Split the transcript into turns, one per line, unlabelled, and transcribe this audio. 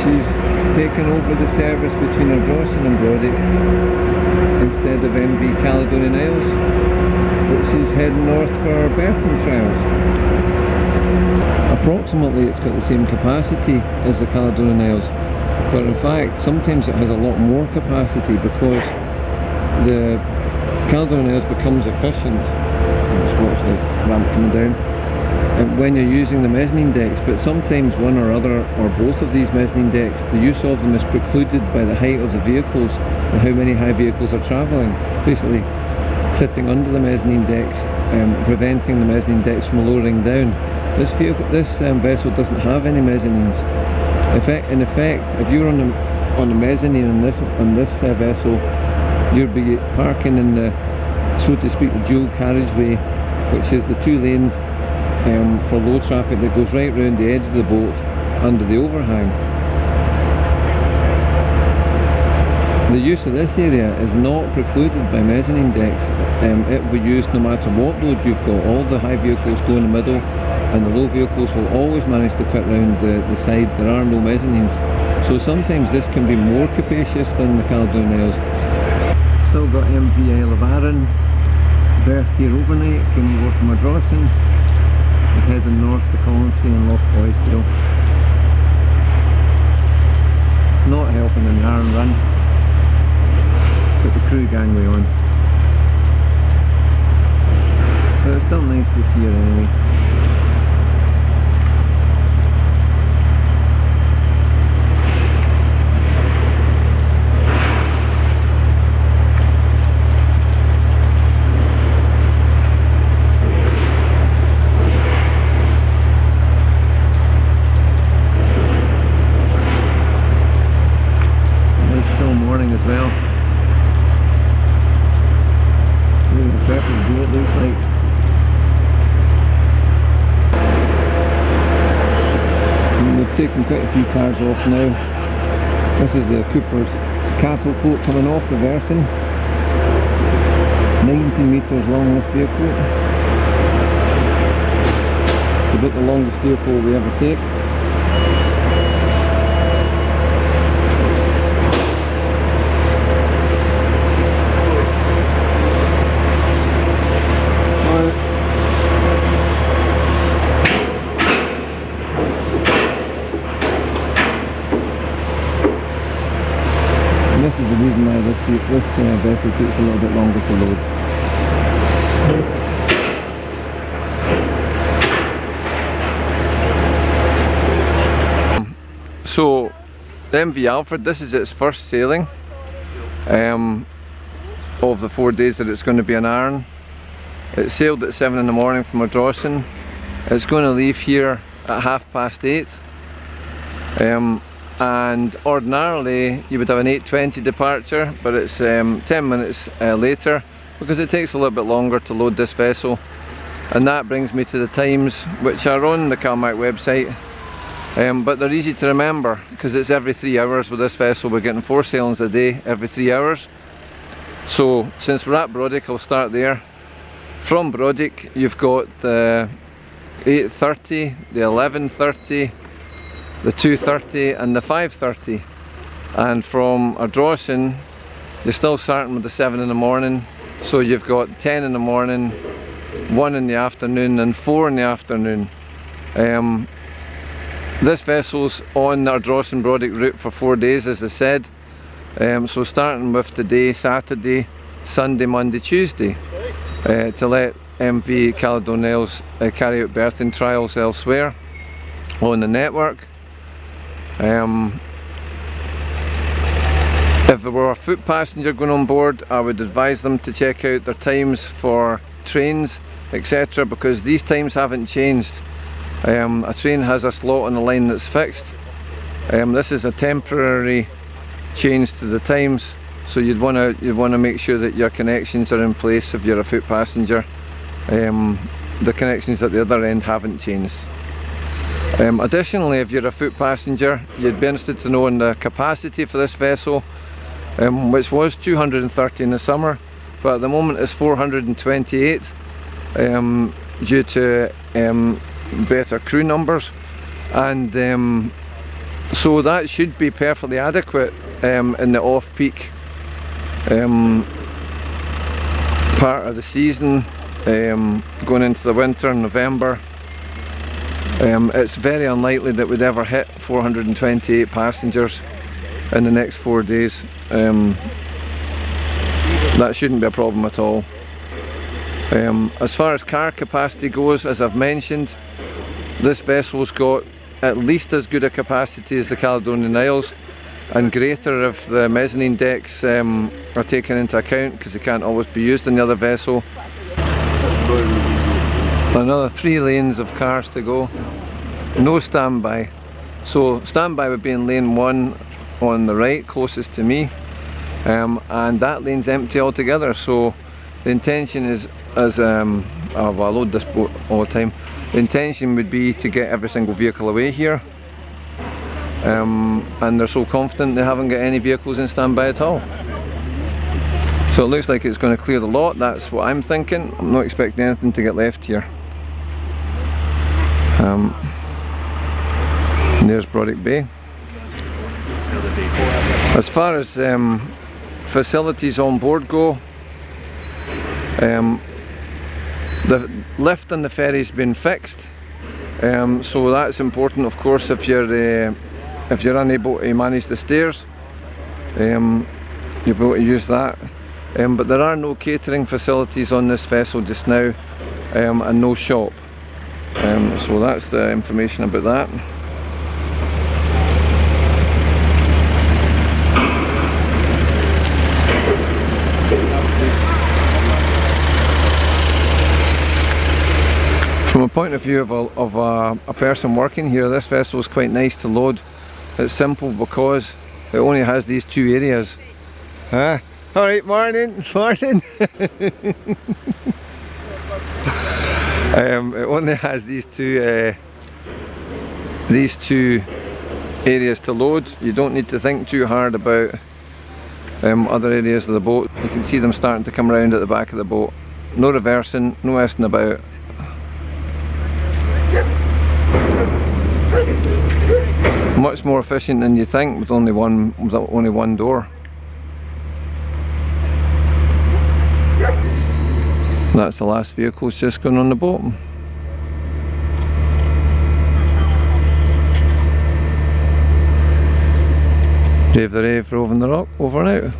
which is taking over the service between Ardrossan and Brodick instead of MV Caledonian Isles, which is heading north for berthing trials. Approximately it's got the same capacity as the Caledonian Isles, but in fact sometimes it has a lot more capacity because the Caledonian Isles becomes efficient. Let's watch the ramp coming down. When you're using the mezzanine decks, but sometimes one or other or both of these mezzanine decks, the use of them is precluded by the height of the vehicles and how many high vehicles are travelling. Basically sitting under the mezzanine decks, preventing the mezzanine decks from lowering down. This vessel doesn't have any mezzanines. In effect, if you're on the mezzanine on this vessel, you'll be parking in the, so to speak, the dual carriageway, which is the two lanes for low traffic that goes right round the edge of the boat under the overhang. The use of this area is not precluded by mezzanine decks. It will be used no matter what load you've got. All the high vehicles go in the middle and the low vehicles will always manage to fit round the side. There are no mezzanines. So sometimes this can be more capacious than the Caledonian Isles. Still got MV Isle of Arran, berth here overnight, came over from Ardrossan. Is heading north to Colonsay and Loch Boysdale. It's not helping in the Arran run, but the crew gangway on. But it's still nice to see her anyway. As well. Really a perfect day it looks like. And we've taken quite a few cars off now. This is the Cooper's cattle float coming off, reversing. 19 metres long, this vehicle. It's about the longest vehicle we ever take. This is the reason why this vessel takes a little bit longer to load. So the MV Alfred, this is its first sailing of the 4 days that it's going to be in Arran. It sailed at 7 in the morning from Ardrossan. It's going to leave here at 8:30. And ordinarily you would have an 8:20 departure, but it's 10 minutes later because it takes a little bit longer to load this vessel. And that brings me to the times which are on the CalMac website, but they're easy to remember because it's every 3 hours with this vessel. We're getting 4 sailings a day every 3 hours. So since we're at Brodick, I'll start there. From Brodick you've got the 8:30, the 11:30, the 2:30 and the 5:30, and from Ardrossan you're still starting with the 7 in the morning, so you've got 10 in the morning, 1 in the afternoon and 4 in the afternoon. This vessel's on the Ardrossan Brodick route for 4 days, as I said, so starting with today, Saturday, Sunday, Monday, Tuesday, to let MV Caledonian Isles carry out berthing trials elsewhere on the network. If there were a foot passenger going on board, I would advise them to check out their times for trains, etc., because these times haven't changed. A train has a slot on the line that's fixed. This is a temporary change to the times, so you'd want to make sure that your connections are in place if you're a foot passenger. The connections at the other end haven't changed. Additionally, if you're a foot passenger, you'd be interested to know on the capacity for this vessel, which was 230 in the summer, but at the moment it's 428 due to better crew numbers and So that should be perfectly adequate in the off-peak part of the season, going into the winter, November. It's very unlikely that we'd ever hit 428 passengers in the next 4 days. That shouldn't be a problem at all. As far as car capacity goes, as I've mentioned, this vessel's got at least as good a capacity as the Caledonian Isles, and greater if the mezzanine decks are taken into account, because they can't always be used in the other vessel. Another 3 lanes of cars to go. No standby. So standby would be in lane 1 on the right, closest to me, and that lane's empty altogether. So the intention is, as I load this boat all the time, the intention would be to get every single vehicle away here, and they're so confident they haven't got any vehicles in standby at all. So it looks like it's going to clear the lot. That's what I'm thinking. I'm not expecting anything to get left here. And there's Brodick Bay. As far as facilities on board go, the lift on the ferry's been fixed, so that's important. Of course, if you're unable to manage the stairs, you'll be able to use that. But there are no catering facilities on this vessel just now, and no shop. So that's the information about that. From a point of view of a person working here, this vessel is quite nice to load. It's simple because it only has these 2 areas. Alright, morning, morning. It only has these two areas to load. You don't need to think too hard about other areas of the boat. You can see them starting to come around at the back of the boat. No reversing, no messing about. Much more efficient than you think with only one door. That's the last vehicle just going on the boat. Davetheraverovingtherock, over and out.